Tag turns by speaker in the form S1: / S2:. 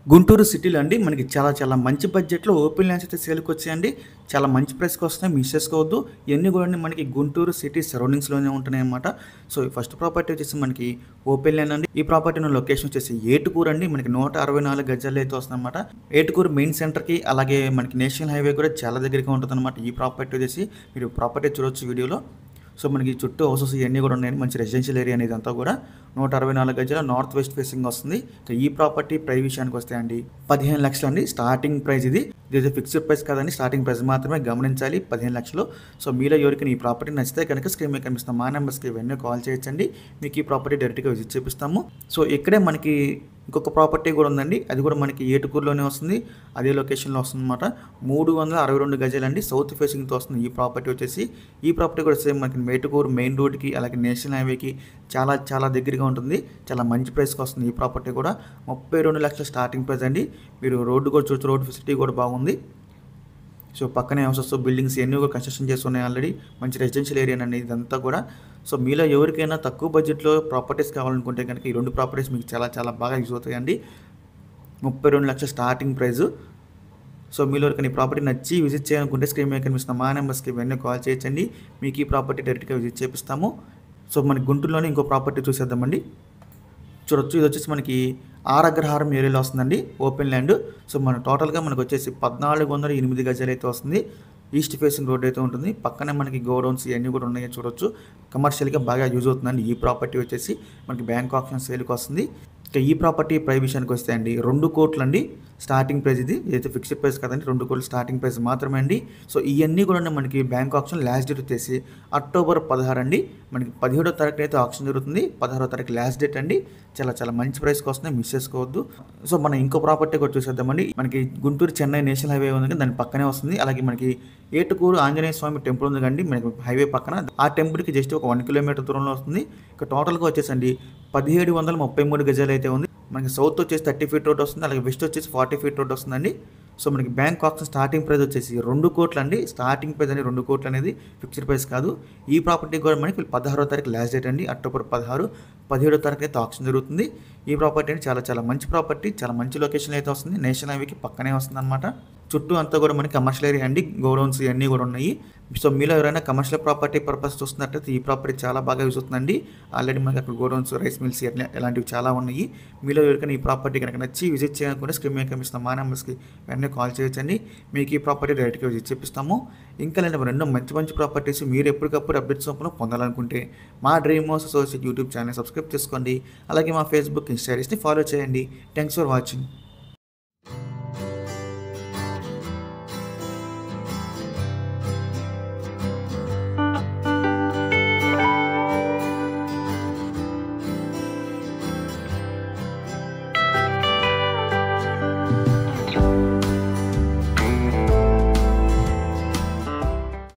S1: గుంటూరు సిటీలో అండి మనకి చాలా చాలా మంచి బడ్జెట్‌లో ఓపెన్ ల్యాండ్స్ అయితే సేల్‌కొచ్చాయండి. చాలా మంచి ప్రైస్‌కి వస్తున్నాయి. మిస్ చేసుకోవద్దు. ఇయన్నీ గూడండి మనకి గుంటూరు సిటీ సరౌండింగ్స్‌లోనే ఉంటున్నాయన్నమాట. సో, ఈ ఫస్ట్ ప్రాపర్టీ వచ్చేసి మనకి ఓపెన్ ల్యాండ్ అండి. ఈ ప్రాపర్టీ ఉన్న లొకేషన్ వచ్చేసి ఏటుకూరు అండి. మనకి 164 గజాల్లో అయితే వస్తుందన్నమాట. ఏటుకూరు మెయిన్ సెంటర్‌కి అలాగే మనకి నేషనల్ హైవే కూడా చాలా దగ్గరగా ఉంటదన్నమాట. ఈ ప్రాపర్టీ వచ్చేసి మీరు ప్రాపర్టీ చూడొచ్చు వీడియోలో. సో, మనకి చుట్టూ హౌసెస్ ఇయన్నీ గూడా ఉన్నాయండి. మంచి రెసిడెన్షియల్ ఏరియా అనేది ఇదంతా గూడా. 164 గజాల నార్త్ వెస్ట్ ఫేసింగ్ వస్తుంది. ఇక ఈ ప్రాపర్టీ ప్రైస్ విషయానికొస్తే అండి 15,00,000 అండి స్టార్టింగ్ ప్రైస్ ఇది. ఇదైతే ఫిక్స్డ్ ప్రైస్ కాదండి. స్టార్టింగ్ ప్రైస్ మాత్రమే గమనించాలి 15,00,000. సో, మీలో ఎవరికైనా ఈ ప్రాపర్టీ నచ్చితే కనుక స్క్రీన్ మీద కనిపిస్తున్న మా నెంబర్స్‌కి వెంటనే కాల్ చేయొచ్చండి. మీకు ఈ ప్రాపర్టీ డైరెక్ట్‌గా విజిట్ చేపిస్తాము. సో, ఇక్కడే మనకి ఇంకొక ప్రాపర్టీ కూడా ఉందండి. అది కూడా మనకి ఏటుకూరులోనే వస్తుంది. అదే లొకేషన్‌లో వస్తుందన్నమాట. 362 గజాలండి. సౌత్ ఫేసింగ్‌తో వస్తుంది ఈ ప్రాపర్టీ వచ్చేసి. ఈ ప్రాపర్టీ కూడా సేమ్ మనకి మేటుకూరు మెయిన్ రోడ్‌కి అలాగే నేషనల్ హైవేకి చాలా చాలా దగ్గరగా ఉంటుంది. చాలా మంచి ప్రైస్‌కి వస్తుంది ఈ ప్రాపర్టీ కూడా. 32,00,000 స్టార్టింగ్ ప్రైస్ అండి. మీరు రోడ్డు కూడా చూడొచ్చు. రోడ్ ఫెసిలిటీ కూడా బాగుంది. సో, పక్కనే హౌసెస్, బిల్డింగ్స్ ఇయన్నీ కూడా కన్‌స్ట్రక్షన్ చేస్తున్నాయి ఆల్రెడీ. మంచి రెసిడెన్షియల్ ఏరియానండి ఇదంతా కూడా. సో, మీలో ఎవరికైనా తక్కువ బడ్జెట్‌లో ప్రాపర్టీస్ కావాలనుకుంటే గనుక ఈ 2 ప్రాపర్టీస్ మీకు చాలా చాలా బాగా యూజ్ అవుతాయండి. 32,00,000 స్టార్టింగ్ ప్రైసు. సో, మీలో ఎవరికైనా ఈ ప్రాపర్టీ నచ్చి విజిట్ చేయాలనుకుంటే స్క్రీన్ మీద కనిపిస్తున్న మా నెంబర్స్‌కి వెంటనే కాల్ చేయొచ్చండి. మీకు ఈ ప్రాపర్టీ డైరెక్ట్‌గా విజిట్ చేపిస్తాము. సో, మనకి గుంటూరులోనే ఇంకో ప్రాపర్టీ చూసేద్దామండి. చూడొచ్చు. ఇది వచ్చేసి మనకి ఆర్ అగ్రహారం ఏరియాలో వస్తుందండి ఓపెన్ ల్యాండ్. సో, మన టోటల్‌గా మనకు వచ్చేసి 1408 గజాలు అయితే వస్తుంది. ఈస్ట్ ఫేసింగ్ రోడ్ అయితే ఉంటుంది. పక్కనే మనకి గోడౌన్స్ ఇవన్నీ కూడా ఉన్నాయి చూడొచ్చు. కమర్షియల్‌గా బాగా యూజ్ అవుతుందండి. ఈ ప్రాపర్టీ వచ్చేసి మనకి బ్యాంక్ ఆప్షన్ సేల్‌కి వస్తుంది. ఇక ఈ ప్రాపర్టీ ప్రైస్ విషయానికి వస్తే అండి 2 కోట్లండి స్టార్టింగ్ ప్రైస్ ఇది. ఇదైతే ఫిక్స్డ్ ప్రైస్ కదండి. 2 కోట్లు స్టార్టింగ్ ప్రైస్ మాత్రమే అండి. సో, ఇయన్నీ కూడా మనకి బ్యాంక్ ఆప్షన్ లాస్ట్ డేట్ వచ్చేసి అక్టోబర్ 16 అండి. మనకి 17వ తారీఖున అయితే ఆప్షన్ జరుగుతుంది. 16వ తారీఖు లాస్ట్ డేట్ అండి. చాలా చాలా మంచి ప్రైస్‌కి వస్తున్నాయి. మిస్ చేసుకోవద్దు. సో, మనం ఇంకో ప్రాపర్టీ కూడా చూసేద్దామండి. మనకి గుంటూరు చెన్నై నేషనల్ హైవే ఉంది కదా, దాని పక్కనే వస్తుంది. అలాగే మనకి ఏటుకూరు ఆంజనేయ స్వామి టెంపుల్ ఉంది కండి మనకి హైవే పక్కన. ఆ టెంపుల్‌కి జస్ట్ ఒక 1 కిలోమీటర్ దూరంలో వస్తుంది. ఇక టోటల్‌గా వచ్చేసండి 1733 గజాలు అయితే ఉంది. మనకి సౌత్ వచ్చేసి 30 ఫీట్ రోడ్ వస్తుంది. అలాగే వెస్ట్ వచ్చేసి 40 ఫీట్ రోడ్ వస్తుందండి. సో, మనకి బ్యాంక్ ఆప్షన్ స్టార్టింగ్ ప్రైస్ వచ్చేసి 2 కోట్లు అండి. స్టార్టింగ్ ప్రైస్ అని 2 కోట్లు అనేది ఫిక్స్డ్ ప్రైస్ కాదు. ఈ ప్రాపర్టీ కూడా మనకి 16వ తారీఖు లాస్ట్ డేట్ అండి. అక్టోబర్ 16, 17వ తారీఖు అయితే ఆప్షన్ జరుగుతుంది. ఈ ప్రాపర్టీ అంటే చాలా చాలా మంచి ప్రాపర్టీ. చాలా మంచి లొకేషన్‌లో అయితే వస్తుంది. నేషనల్ హైవేకి పక్కనే వస్తుందన్నమాట. చుట్టూ అంతా కూడా మనకి కమర్షియల్ ఏరియా అండి. గోడౌన్స్ ఇవన్నీ కూడా ఉన్నాయి. సో, మీలో ఎవరైనా కమర్షియల్ ప్రాపర్టీ పర్పస్ చూస్తున్నట్టయితే ఈ ప్రాపర్టీ చాలా బాగా యూజ్ అవుతుందండి. ఆల్రెడీ మనకి అక్కడ గోడౌన్స్, రైస్ మిల్స్ ఇలాంటివి చాలా ఉన్నాయి. మీలో ఎవరికైనా ఈ ప్రాపర్టీ కనుక నచ్చి విజిట్ చేయాలనుకుంటే స్క్రీన్ మీద కనిపిస్తున్న మా నెంబర్స్‌కి వెంటనే కాల్ చేయొచ్చండి. మీకు ఈ ప్రాపర్టీ డైరెక్ట్‌గా విజిట్ చేపిస్తాము. ఇంకా లేదంటే మరెన్నో మంచి మంచి ప్రాపర్టీస్ మీరు ఎప్పటికప్పుడు అప్డేట్స్ రూపంలో పొందాలనుకుంటే మా dream house associate YouTube channel subscribe చేసుకోండి. అలాగే మా ఫేస్‌బుక్, ఇన్‌స్టా ఐడీస్‌ని ఫాలో చేయండి. Thanks for watching.